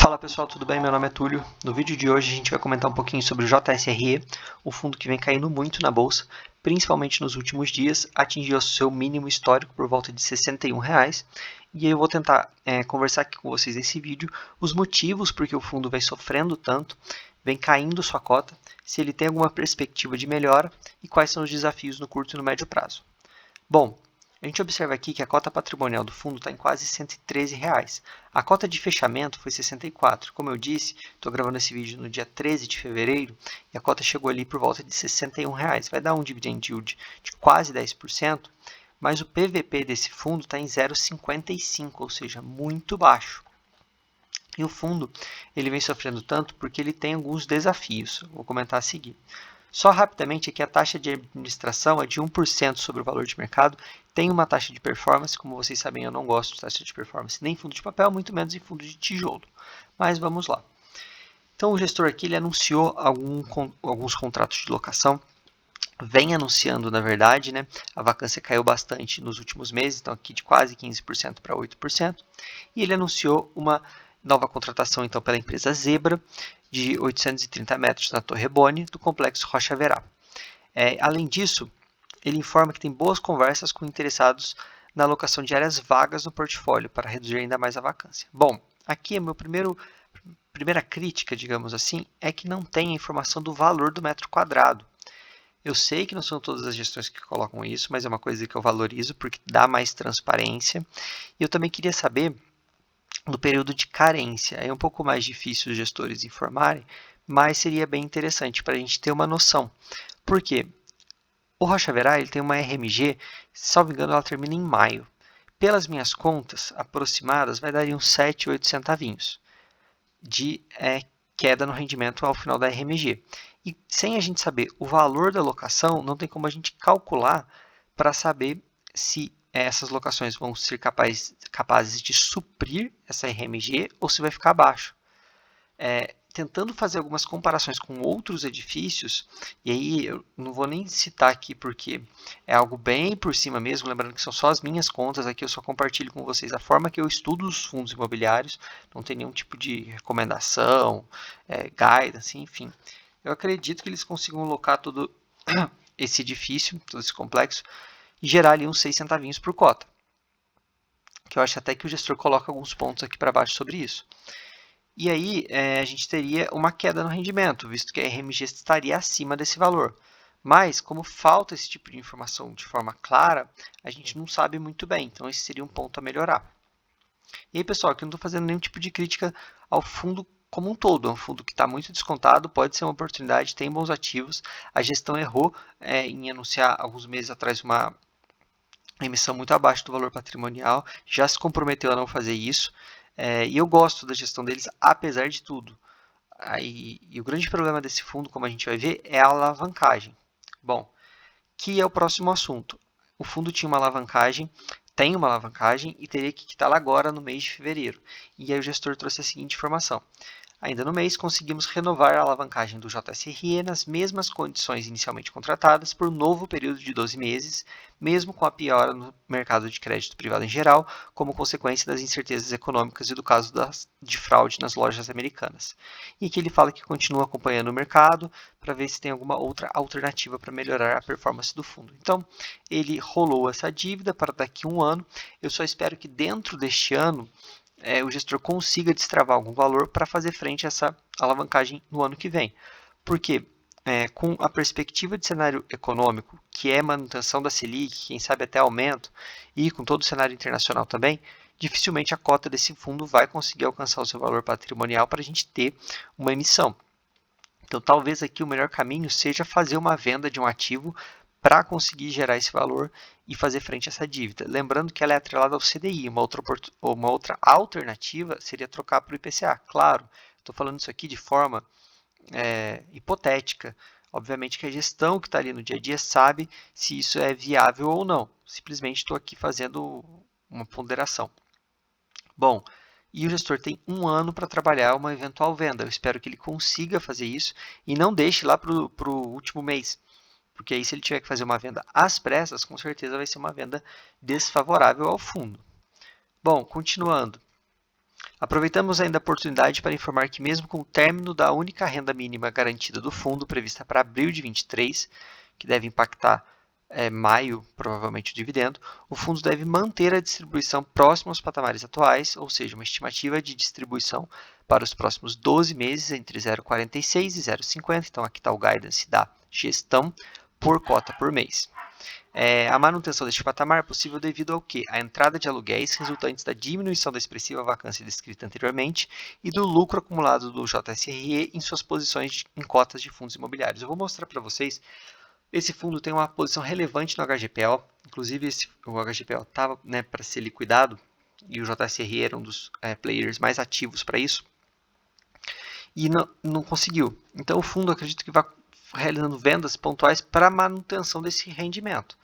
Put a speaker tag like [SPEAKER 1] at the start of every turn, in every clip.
[SPEAKER 1] Fala pessoal, tudo bem? Meu nome é Túlio. No vídeo de hoje a gente vai comentar um pouquinho sobre o JSRE, o fundo que vem caindo muito na bolsa, principalmente nos últimos dias, atingiu o seu mínimo histórico por volta de R$ 61,00. E aí eu vou tentar conversar aqui com vocês nesse vídeo os motivos por que o fundo vem sofrendo tanto, vem caindo sua cota, se ele tem alguma perspectiva de melhora e quais são os desafios no curto e no médio prazo. Bom, a gente observa aqui que a cota patrimonial do fundo está em quase R$ 113,00. A cota de fechamento foi 64. Como eu disse, estou gravando esse vídeo no dia 13 de fevereiro e a cota chegou ali por volta de R$ 61,00. Vai dar um dividend yield de quase 10%, mas o PVP desse fundo está em 0,55, ou seja, muito baixo. E o fundo ele vem sofrendo tanto porque ele tem alguns desafios. Vou comentar a seguir. Só rapidamente aqui a taxa de administração é de 1% sobre o valor de mercado. Tem uma taxa de performance, como vocês sabem, eu não gosto de taxa de performance nem em fundo de papel, muito menos em fundo de tijolo. Mas vamos lá. Então o gestor aqui ele anunciou alguns contratos de locação. Vem anunciando, na verdade, né? A vacância caiu bastante nos últimos meses, então aqui de quase 15% para 8%. E ele anunciou uma nova contratação então pela empresa Zebra, de 830 metros na Torre Boni, do complexo Rocha Verá. Além disso, ele informa que tem boas conversas com interessados na alocação de áreas vagas no portfólio, para reduzir ainda mais a vacância. Bom, aqui é primeira crítica, digamos assim, é que não tem a informação do valor do metro quadrado. Eu sei que não são todas as gestões que colocam isso, mas é uma coisa que eu valorizo porque dá mais transparência. E eu também queria saber do período de carência. É um pouco mais difícil os gestores informarem, mas seria bem interessante para a gente ter uma noção. Por quê? O Rocha Verá ele tem uma RMG, se salvo engano, ela termina em maio. Pelas minhas contas aproximadas, vai dar uns 7, 8 centavinhos de queda no rendimento ao final da RMG. E sem a gente saber o valor da locação, não tem como a gente calcular para saber se essas locações vão ser capazes de suprir essa RMG ou se vai ficar abaixo. Tentando fazer algumas comparações com outros edifícios, e aí eu não vou nem citar aqui porque é algo bem por cima mesmo, lembrando que são só as minhas contas, aqui eu só compartilho com vocês a forma que eu estudo os fundos imobiliários, não tem nenhum tipo de recomendação, guidance, enfim. Eu acredito que eles consigam alocar todo esse edifício, todo esse complexo, e gerar ali uns 6 centavinhos por cota. Que eu acho até que o gestor coloca alguns pontos aqui para baixo sobre isso. E aí a gente teria uma queda no rendimento, visto que a RMG estaria acima desse valor. Mas, como falta esse tipo de informação de forma clara, a gente não sabe muito bem. Então, esse seria um ponto a melhorar. E aí, pessoal, aqui eu não estou fazendo nenhum tipo de crítica ao fundo como um todo. É um fundo que está muito descontado, pode ser uma oportunidade, tem bons ativos. A gestão errou em anunciar alguns meses atrás uma emissão muito abaixo do valor patrimonial, já se comprometeu a não fazer isso. E eu gosto da gestão deles, apesar de tudo. E o grande problema desse fundo, como a gente vai ver, é a alavancagem. Bom, que é o próximo assunto. O fundo tinha uma alavancagem, tem uma alavancagem e teria que quitá-la agora no mês de fevereiro. E aí o gestor trouxe a seguinte informação. Ainda no mês, conseguimos renovar a alavancagem do JSRE nas mesmas condições inicialmente contratadas por um novo período de 12 meses, mesmo com a piora no mercado de crédito privado em geral, como consequência das incertezas econômicas e do caso de fraude nas lojas americanas. E aqui ele fala que continua acompanhando o mercado para ver se tem alguma outra alternativa para melhorar a performance do fundo. Então, ele rolou essa dívida para daqui a um ano. Eu só espero que dentro deste ano o gestor consiga destravar algum valor para fazer frente a essa alavancagem no ano que vem. Porque com a perspectiva de cenário econômico, que é manutenção da Selic, quem sabe até aumento, e com todo o cenário internacional também, dificilmente a cota desse fundo vai conseguir alcançar o seu valor patrimonial para a gente ter uma emissão. Então, talvez aqui o melhor caminho seja fazer uma venda de um ativo para conseguir gerar esse valor e fazer frente a essa dívida. Lembrando que ela é atrelada ao CDI, uma outra alternativa seria trocar para o IPCA. Claro, estou falando isso aqui de forma hipotética. Obviamente que a gestão que está ali no dia a dia sabe se isso é viável ou não. Simplesmente estou aqui fazendo uma ponderação. Bom, e o gestor tem um ano para trabalhar uma eventual venda. Eu espero que ele consiga fazer isso e não deixe lá para o último mês. Porque aí, se ele tiver que fazer uma venda às pressas, com certeza vai ser uma venda desfavorável ao fundo. Bom, continuando. Aproveitamos ainda a oportunidade para informar que mesmo com o término da única renda mínima garantida do fundo, prevista para abril de 23, que deve impactar maio, provavelmente, o dividendo, o fundo deve manter a distribuição próxima aos patamares atuais, ou seja, uma estimativa de distribuição para os próximos 12 meses entre 0,46 e 0,50, então aqui está o guidance da gestão por cota por mês. A manutenção deste patamar é possível devido ao quê? A entrada de aluguéis resultantes da diminuição da expressiva vacância descrita anteriormente e do lucro acumulado do JSRE em suas posições em cotas de fundos imobiliários. Eu vou mostrar para vocês. Esse fundo tem uma posição relevante no HGPO, inclusive o HGPO estava para ser liquidado e o JSRE era um dos players mais ativos para isso e não conseguiu. Então o fundo acredito que vai realizando vendas pontuais para manutenção desse rendimento.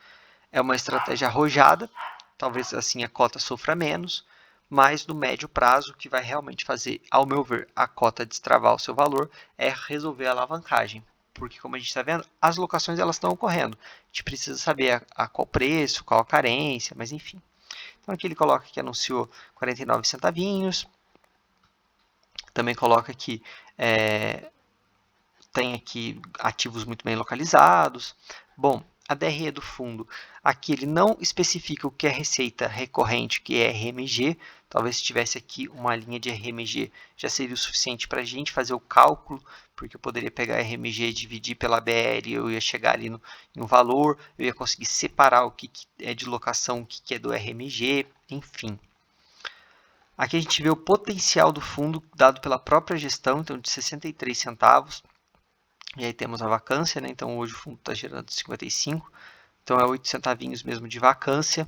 [SPEAKER 1] É uma estratégia arrojada, talvez assim a cota sofra menos, mas no médio prazo o que vai realmente fazer, ao meu ver, a cota destravar o seu valor é resolver a alavancagem. Porque, como a gente está vendo, as locações elas estão ocorrendo. A gente precisa saber a qual preço, qual a carência, mas enfim. Então aqui ele coloca que anunciou 49 centavinhos. Também coloca que tem aqui ativos muito bem localizados. Bom, a DRE do fundo, aqui ele não especifica o que é receita recorrente, que é RMG. Talvez se tivesse aqui uma linha de RMG já seria o suficiente para a gente fazer o cálculo, porque eu poderia pegar RMG e dividir pela BL, eu ia chegar ali em um valor, eu ia conseguir separar o que é de locação, o que é do RMG, enfim. Aqui a gente vê o potencial do fundo dado pela própria gestão, então de 63 centavos. E aí temos a vacância, né? Então hoje o fundo está gerando 55, então é 8 centavinhos mesmo de vacância,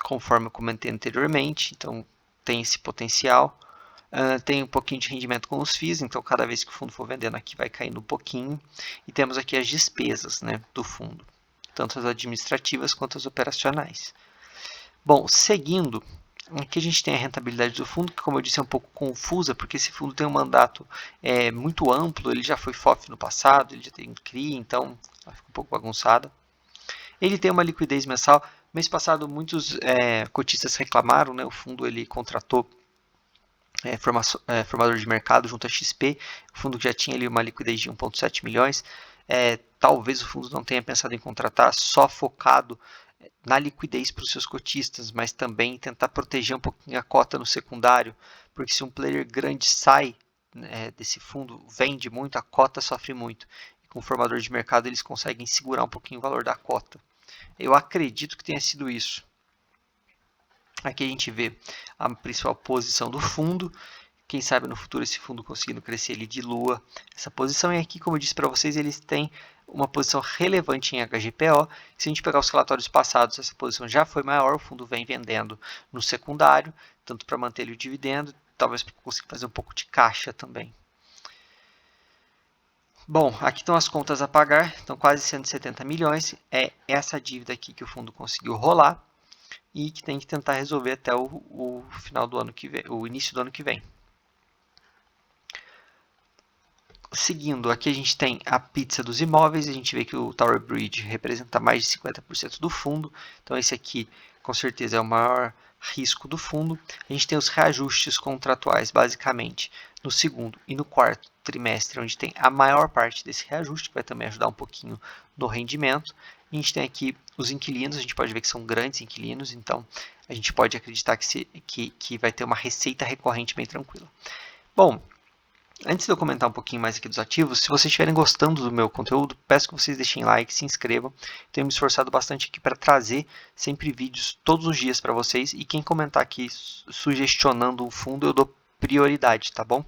[SPEAKER 1] conforme eu comentei anteriormente, então tem esse potencial. Tem um pouquinho de rendimento com os FIIs, então cada vez que o fundo for vendendo aqui vai caindo um pouquinho. E temos aqui as despesas, né, do fundo, tanto as administrativas quanto as operacionais. Bom, seguindo, aqui a gente tem a rentabilidade do fundo, que como eu disse é um pouco confusa, porque esse fundo tem um mandato muito amplo, ele já foi FOF no passado, ele já tem CRI, então ela fica um pouco bagunçada. Ele tem uma liquidez mensal. Mês passado muitos cotistas reclamaram, né, o fundo ele contratou formador de mercado junto à XP, o fundo já tinha ali uma liquidez de 1,7 milhões, talvez o fundo não tenha pensado em contratar só focado na liquidez para os seus cotistas, mas também tentar proteger um pouquinho a cota no secundário, porque se um player grande sai desse fundo, vende muito, a cota sofre muito. E com o formador de mercado eles conseguem segurar um pouquinho o valor da cota. Eu acredito que tenha sido isso. Aqui a gente vê a principal posição do fundo. Quem sabe no futuro esse fundo conseguindo crescer, ele dilua essa posição. E aqui, como eu disse para vocês, eles têm uma posição relevante em HGPO. Se a gente pegar os relatórios passados, essa posição já foi maior. O fundo vem vendendo no secundário, tanto para manter o dividendo, talvez para conseguir fazer um pouco de caixa também. Bom, aqui estão as contas a pagar, então quase 170 milhões. É essa dívida aqui que o fundo conseguiu rolar e que tem que tentar resolver até o final do ano que vem, o início do ano que vem. Seguindo, aqui a gente tem a pizza dos imóveis, a gente vê que o Tower Bridge representa mais de 50% do fundo, então esse aqui com certeza é o maior risco do fundo. A gente tem os reajustes contratuais, basicamente, no segundo e no quarto trimestre, onde tem a maior parte desse reajuste, que vai também ajudar um pouquinho no rendimento. A gente tem aqui os inquilinos, a gente pode ver que são grandes inquilinos, então a gente pode acreditar que vai ter uma receita recorrente bem tranquila. Bom, antes de eu comentar um pouquinho mais aqui dos ativos, se vocês estiverem gostando do meu conteúdo, peço que vocês deixem like, se inscrevam. Tenho me esforçado bastante aqui para trazer sempre vídeos todos os dias para vocês. E quem comentar aqui sugestionando um fundo, eu dou prioridade, tá bom?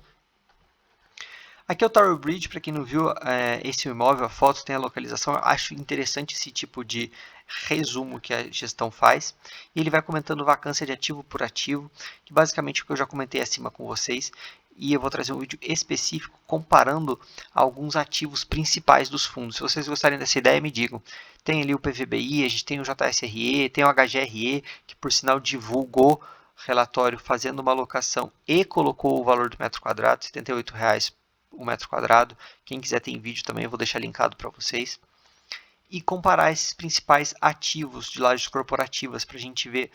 [SPEAKER 1] Aqui é o Tower Bridge, para quem não viu esse imóvel, a foto tem a localização. Eu acho interessante esse tipo de resumo que a gestão faz. E ele vai comentando vacância de ativo por ativo, que basicamente é o que eu já comentei acima com vocês. E eu vou trazer um vídeo específico comparando alguns ativos principais dos fundos. Se vocês gostarem dessa ideia, me digam. Tem ali o PVBI, a gente tem o JSRE, tem o HGRE, que por sinal divulgou relatório fazendo uma alocação e colocou o valor do metro quadrado, R$ 78,00 o metro quadrado. Quem quiser tem vídeo também, eu vou deixar linkado para vocês. e comparar esses principais ativos de lajes corporativas para a gente ver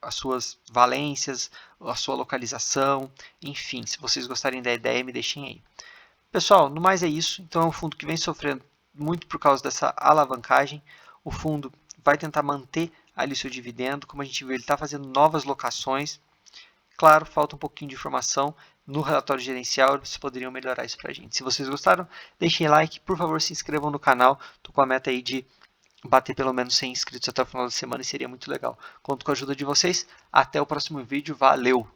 [SPEAKER 1] as suas valências, a sua localização, enfim, se vocês gostarem da ideia, me deixem aí. Pessoal, no mais é isso. Então é um fundo que vem sofrendo muito por causa dessa alavancagem. O fundo vai tentar manter ali seu dividendo. Como a gente viu, ele está fazendo novas locações. Claro, falta um pouquinho de informação no relatório gerencial, vocês poderiam melhorar isso para a gente. Se vocês gostaram, deixem like, por favor se inscrevam no canal. Estou com a meta aí de bater pelo menos 100 inscritos até o final da semana e seria muito legal. Conto com a ajuda de vocês. Até o próximo vídeo. Valeu!